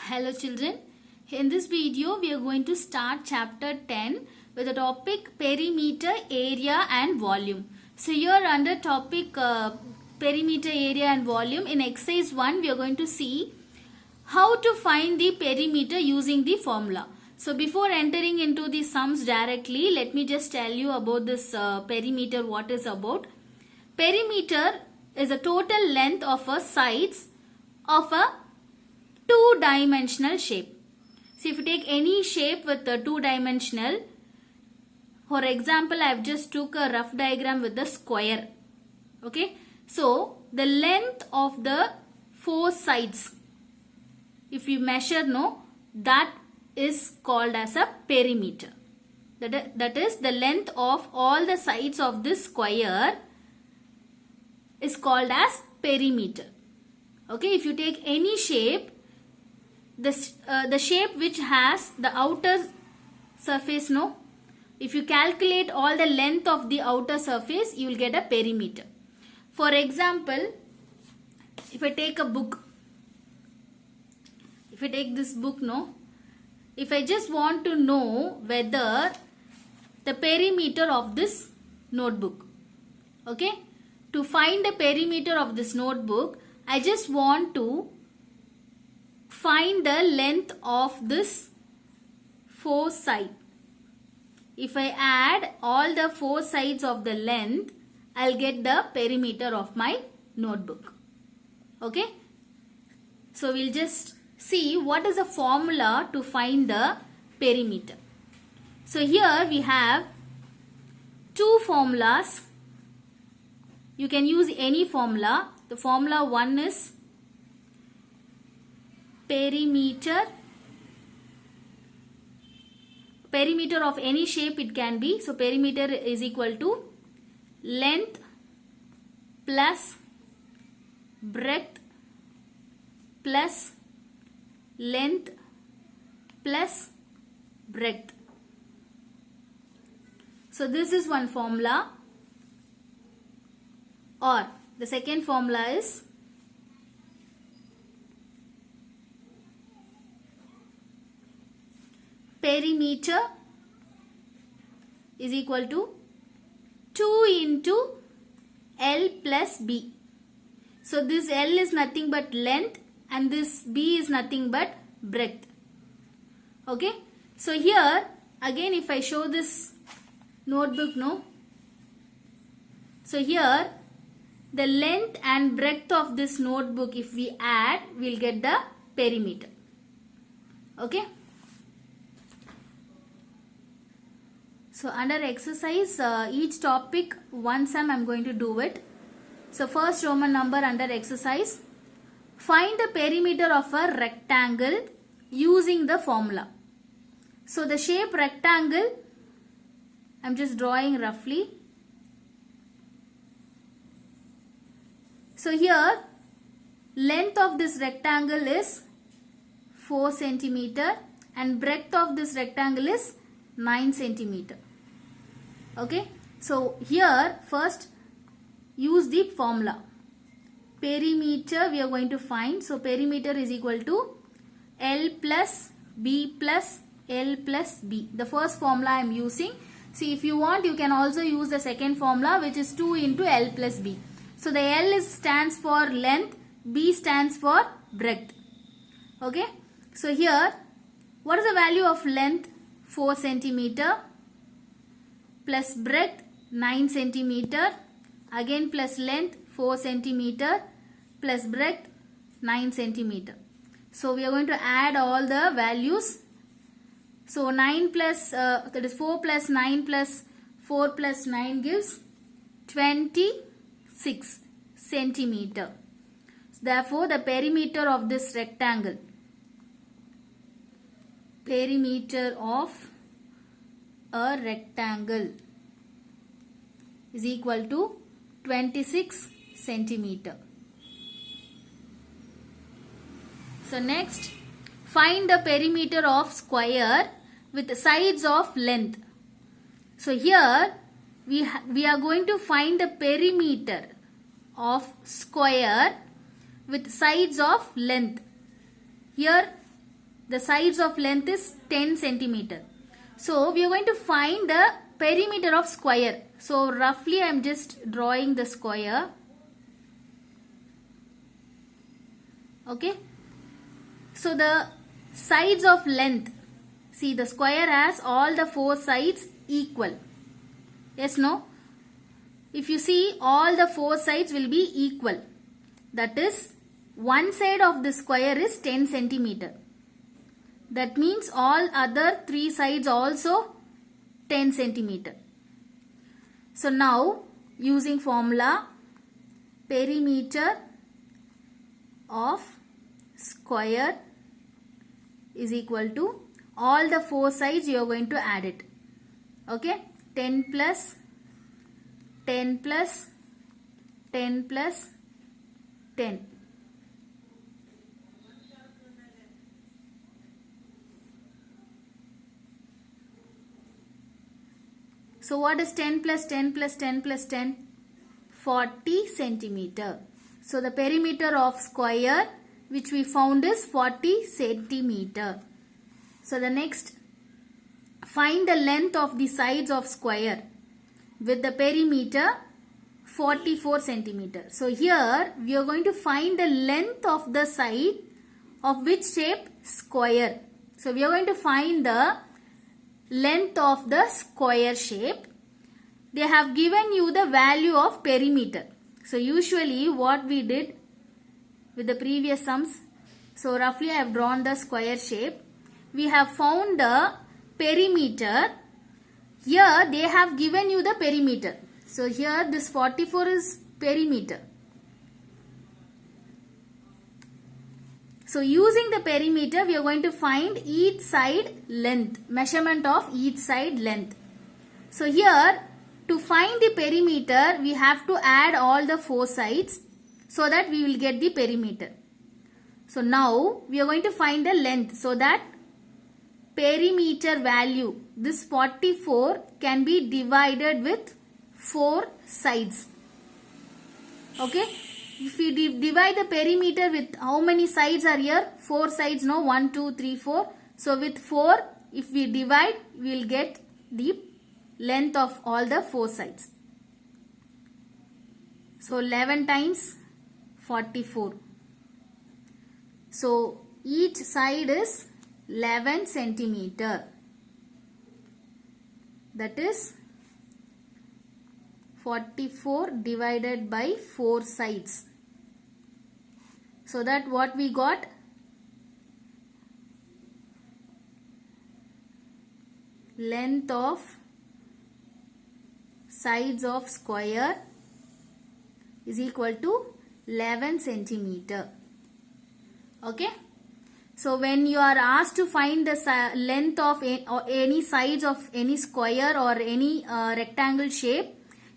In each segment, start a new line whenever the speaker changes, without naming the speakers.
Hello children, in this video we are going to start chapter 10 with the topic perimeter, area and volume. So here under topic perimeter, area and volume, in exercise 1 we are going to see how to find the perimeter using the formula. So before entering into the sums directly, let me just tell you about this perimeter, what is about. Perimeter is a total length of a sides of a two-dimensional shape. So if you take any shape with a two-dimensional, for example, I have just took a rough diagram with the square. Okay. So the length of the four sides, if you measure, that is called as a perimeter. That is the length of all the sides of this square is called as perimeter. Okay. If you take any shape, the shape which has the outer surface, if you calculate all the length of the outer surface, you will get a perimeter. For example, if I take a book, if I take this book, if I just want to know whether the perimeter of this notebook, okay, to find the perimeter of this notebook, I just want to find the length of this four sides. If I add all the four sides of the length, I'll get the perimeter of my notebook. Okay. So we'll just see what is the formula to find the perimeter. So here we have two formulas. You can use any formula. The formula 1 is perimeter of any shape it can be. So perimeter is equal to length plus breadth plus length plus breadth. So this is one formula. Or the second formula is perimeter is equal to 2 into L plus B. So this L is nothing but length and this B is nothing but breadth. Okay. So here again if I show this notebook, so here the length and breadth of this notebook, if we add, we'll get the perimeter. Okay. So under exercise, each topic, one sum I'm going to do it. So first Roman number under exercise. Find the perimeter of a rectangle using the formula. So the shape rectangle, I'm just drawing roughly. So here, length of this rectangle is 4 centimeter and breadth of this rectangle is 9 centimeter. Okay. So here first use the formula. Perimeter we are going to find. So perimeter is equal to L plus B plus L plus B. The first formula I am using. See, if you want, you can also use the second formula, which is 2 into L plus B. So the L stands for length, B stands for breadth. Okay. So here, what is the value of length? 4 centimeter plus breadth 9 centimeter, again plus length 4 centimeter plus breadth 9 centimeter. So we are going to add all the values. So 9 plus that is 4 plus 9 plus 4 plus 9 gives 26 centimeter. Therefore the perimeter of this rectangle, perimeter of a rectangle is equal to 26 centimeter. So next, find the perimeter of square with sides of length. So here we are going to find the perimeter of square with sides of length. Here The sides of length is 10 centimeter. So we are going to find the perimeter of square. So roughly I am just drawing the square. Okay. So the sides of length. See, the square has all the four sides equal. Yes, no? If you see, all the four sides will be equal. That is, one side of the square is 10 centimeter. That means all other three sides also 10 centimeter. So now, using formula, perimeter of square is equal to all the four sides you are going to add it. Okay, 10 plus 10 plus 10 plus 10. So what is 10 plus 10 plus 10 plus 10? 40 centimeter. So the perimeter of square which we found is 40 centimeter. So the next, find the length of the sides of square with the perimeter 44 centimeter. So here we are going to find the length of the side of which shape? Square. So we are going to find the length of the square shape. They have given you the value of perimeter. So usually what we did with the previous sums, so roughly I have drawn the square shape. We have found the perimeter. Here they have given you the perimeter. So here this 44 is perimeter. So using the perimeter we are going to find each side length, measurement of each side length. So here to find the perimeter we have to add all the four sides so that we will get the perimeter. So now we are going to find the length, so that perimeter value, this 44 can be divided with 4 sides. Okay. If we divide the perimeter with how many sides are here? 4 sides, no? 1, 2, 3, 4. So with 4, if we divide, we will get the length of all the 4 sides. So 11 times 44. So each side is 11 centimeter. That is 44 divided by 4 sides. So that what we got? Length of sides of square is equal to 11 centimeter. Okay. So when you are asked to find the length of any sides of any square or any rectangle shape,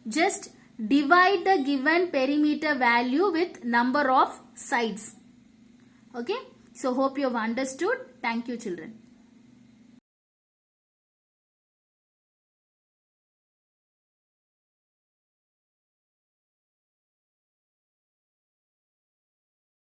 just divide the given perimeter value with number of sides. Okay. So hope you have understood. Thank you, children.